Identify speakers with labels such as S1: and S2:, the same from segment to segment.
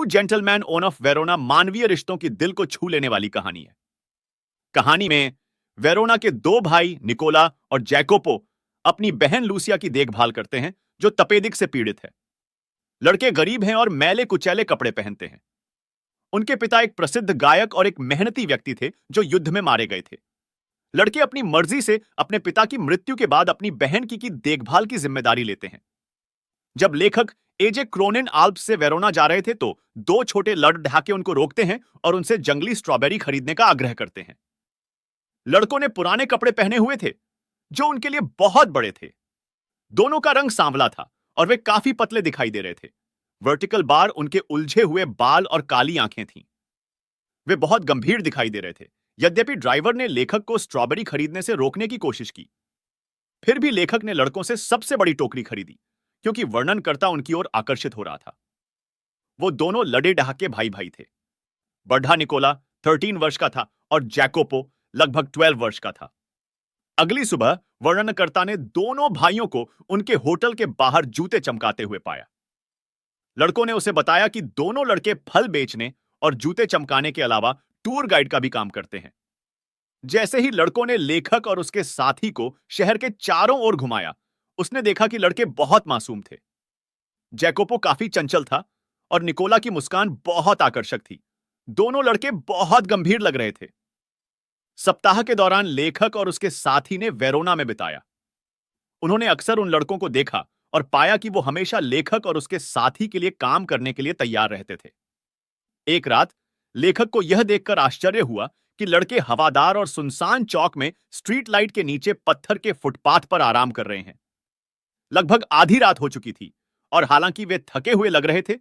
S1: To gentleman on of Verona मानवीय रिश्तों की दिल को छू लेने वाली कहानी है। कहानी में वेरोना के दो भाई निकोला और जैकोपो अपनी बहन लूसिया की देखभाल करते हैं, जो तपेदिक से पीड़ित है। लड़के गरीब हैं और मैले कुचैले कपड़े पहनते हैं। उनके पिता एक प्रसिद्ध गायक और एक मेहनती व्यक्ति थे, जो युद्ध में मारे गए थे। लड़के अपनी मर्जी से अपने पिता की मृत्यु के बाद अपनी बहन की देखभाल की जिम्मेदारी लेते हैं। जब लेखक एजे क्रोनिन आल्प्स से वेरोना जा रहे थे, तो दो छोटे लड़ढाके उनको रोकते हैं और उनसे जंगली स्ट्रॉबेरी खरीदने का आग्रह करते हैं। लड़कों ने पुराने कपड़े पहने हुए थे, जो उनके लिए बहुत बड़े थे। दोनों का रंग सांवला था और वे काफी पतले दिखाई दे रहे थे। वर्टिकल बार, उनके उलझे हुए बाल और काली आंखें थीं। वे बहुत गंभीर दिखाई दे रहे थे। यद्यपि ड्राइवर ने लेखक को स्ट्रॉबेरी खरीदने से रोकने की कोशिश की, फिर भी लेखक ने लड़कों से सबसे बड़ी टोकरी खरीदी, क्योंकि वर्णनकर्ता उनकी ओर आकर्षित हो रहा था। वो दोनों लड़े डहाके भाई भाई थे। बड़ा निकोला 13 वर्ष का था और जैकोपो लगभग 12 वर्ष का था। अगली सुबह वर्णनकर्ता ने दोनों भाइयों को उनके होटल के बाहर जूते चमकाते हुए पाया। लड़कों ने उसे बताया कि दोनों लड़के फल बेचने और जूते चमकाने के अलावा टूर गाइड का भी काम करते हैं। जैसे ही लड़कों ने लेखक और उसके साथी को शहर के चारों ओर घुमाया, उसने देखा कि लड़के बहुत मासूम थे। जैकोपो काफी चंचल था और निकोला की मुस्कान बहुत आकर्षक थी। दोनों लड़के बहुत गंभीर लग रहे थे। सप्ताह के दौरान लेखक और उसके साथी ने वेरोना में बिताया। उन्होंने अक्सर उन लड़कों को देखा और पाया कि वो हमेशा लेखक और उसके साथी के लिए काम करने के लिए तैयार रहते थे। एक रात लेखक को यह देखकर आश्चर्य हुआ कि लड़के हवादार और सुनसान चौक में स्ट्रीट लाइट के नीचे पत्थर के फुटपाथ पर आराम कर रहे हैं। लगभग आधी रात हो चुकी थी और हालांकि वे थके हुए लग रहे थे,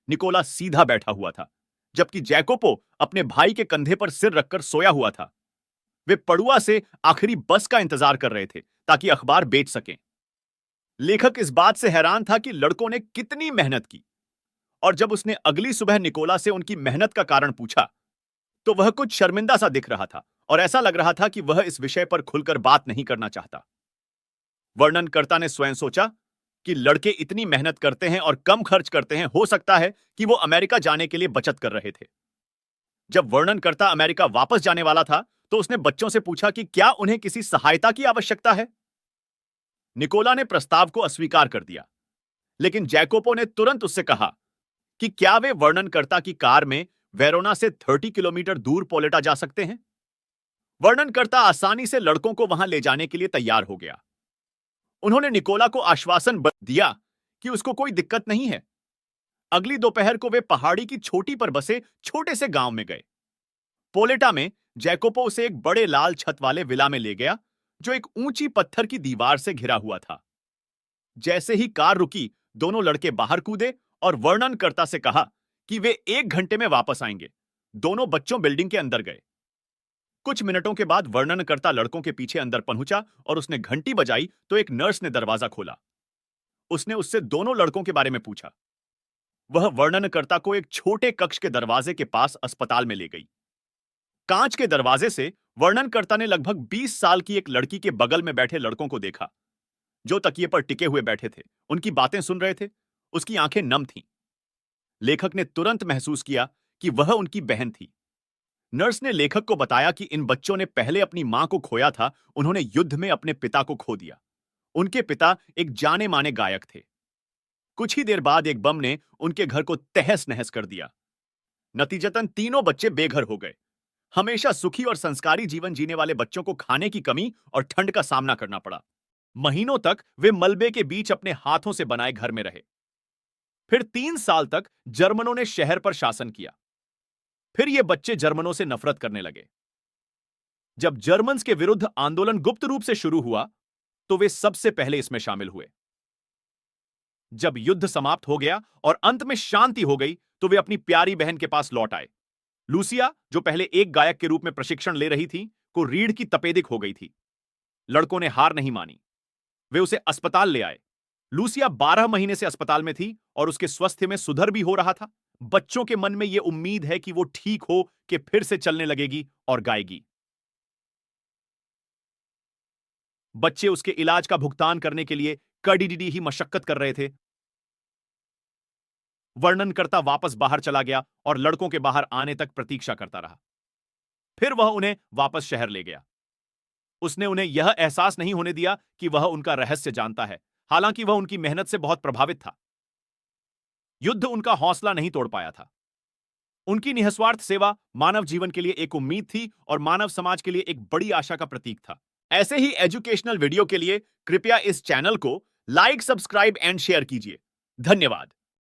S1: निकोला सीधा बैठा हुआ था, जबकि जैकोपो अपने भाई के कंधे पर सिर रखकर सोया हुआ था। वे पड़ुआ से आखिरी बस का इंतजार कर रहे थे ताकि अखबार बेच सकें। लेखक इस बात से हैरान था कि लड़कों ने कितनी मेहनत की, और जब उसने अगली सुबह निकोला से उनकी मेहनत का कारण पूछा, तो वह कुछ शर्मिंदा सा दिख रहा था और ऐसा लग रहा था कि वह इस विषय पर खुलकर बात नहीं करना चाहता। वर्णनकर्ता ने स्वयं सोचा कि लड़के इतनी मेहनत करते हैं और कम खर्च करते हैं, हो सकता है कि वो अमेरिका जाने के लिए बचत कर रहे थे। जब वर्णनकर्ता अमेरिका वापस जाने वाला था, तो उसने बच्चों से पूछा कि क्या उन्हें किसी सहायता की आवश्यकता है। निकोला ने प्रस्ताव को अस्वीकार कर दिया, लेकिन जैकोपो ने तुरंत उससे कहा कि क्या वे वर्णनकर्ता की कार में वेरोना से 30 किलोमीटर दूर पोलेटा जा सकते हैं। वर्णनकर्ता आसानी से लड़कों को वहां ले जाने के लिए तैयार हो गया। उन्होंने निकोला को आश्वासन दिया कि उसको कोई दिक्कत नहीं है। अगली दोपहर को वे पहाड़ी की चोटी पर बसे छोटे से गांव में गए। पोलेटा में जैकोपो उसे एक बड़े लाल छत वाले विला में ले गया, जो एक ऊंची पत्थर की दीवार से घिरा हुआ था। जैसे ही कार रुकी, दोनों लड़के बाहर कूदे और वर्णनकर्ता से कहा कि वे 1 घंटे में वापस आएंगे। दोनों बच्चों बिल्डिंग के अंदर गए। कुछ मिनटों के बाद वर्णनकर्ता लड़कों के पीछे अंदर पहुंचा और उसने घंटी बजाई तो एक नर्स ने दरवाजा खोला। उसने उससे दोनों लड़कों के बारे में पूछा। वह वर्णनकर्ता को एक छोटे कक्ष के दरवाजे के पास अस्पताल में ले गई। कांच के दरवाजे से वर्णनकर्ता ने लगभग 20 साल की एक लड़की के बगल में बैठे लड़कों को देखा, जो तकिए पर टिके हुए बैठे थे, उनकी बातें सुन रहे थे। उसकी आंखें नम थीं। लेखक ने तुरंत महसूस किया कि वह उनकी बहन थी। नर्स ने लेखक को बताया कि इन बच्चों ने पहले अपनी मां को खोया था। उन्होंने युद्ध में अपने पिता को खो दिया। उनके पिता एक जाने माने गायक थे। कुछ ही देर बाद एक बम ने उनके घर को तहस नहस कर दिया। नतीजतन तीनों बच्चे बेघर हो गए। हमेशा सुखी और संस्कारी जीवन जीने वाले बच्चों को खाने की कमी और ठंड का सामना करना पड़ा। महीनों तक वे मलबे के बीच अपने हाथों से बनाए घर में रहे। फिर 3 साल तक जर्मनों ने शहर पर शासन किया। फिर ये बच्चे जर्मनों से नफरत करने लगे। जब जर्मन्स के विरुद्ध आंदोलन गुप्त रूप से शुरू हुआ, तो वे सबसे पहले इसमें शामिल हुए। जब युद्ध समाप्त हो गया और अंत में शांति हो गई, तो वे अपनी प्यारी बहन के पास लौट आए। लूसिया, जो पहले एक गायक के रूप में प्रशिक्षण ले रही थी, को रीढ़ की तपेदिक हो गई थी। लड़कों ने हार नहीं मानी। वे उसे अस्पताल ले आए। लूसिया 12 महीने से अस्पताल में थी और उसके स्वास्थ्य में सुधार भी हो रहा था। बच्चों के मन में यह उम्मीद है कि वो ठीक हो कि फिर से चलने लगेगी और गाएगी। बच्चे उसके इलाज का भुगतान करने के लिए कड़ी ही मशक्कत कर रहे थे। वर्णनकर्ता वापस बाहर चला गया और लड़कों के बाहर आने तक प्रतीक्षा करता रहा। फिर वह उन्हें वापस शहर ले गया। उसने उन्हें यह एहसास नहीं होने दिया कि वह उनका रहस्य जानता है, हालांकि वह उनकी मेहनत से बहुत प्रभावित था। युद्ध उनका हौसला नहीं तोड़ पाया था। उनकी निस्वार्थ सेवा मानव जीवन के लिए एक उम्मीद थी और मानव समाज के लिए एक बड़ी आशा का प्रतीक था। ऐसे ही एजुकेशनल वीडियो के लिए कृपया इस चैनल को लाइक, सब्सक्राइब एंड शेयर कीजिए। धन्यवाद।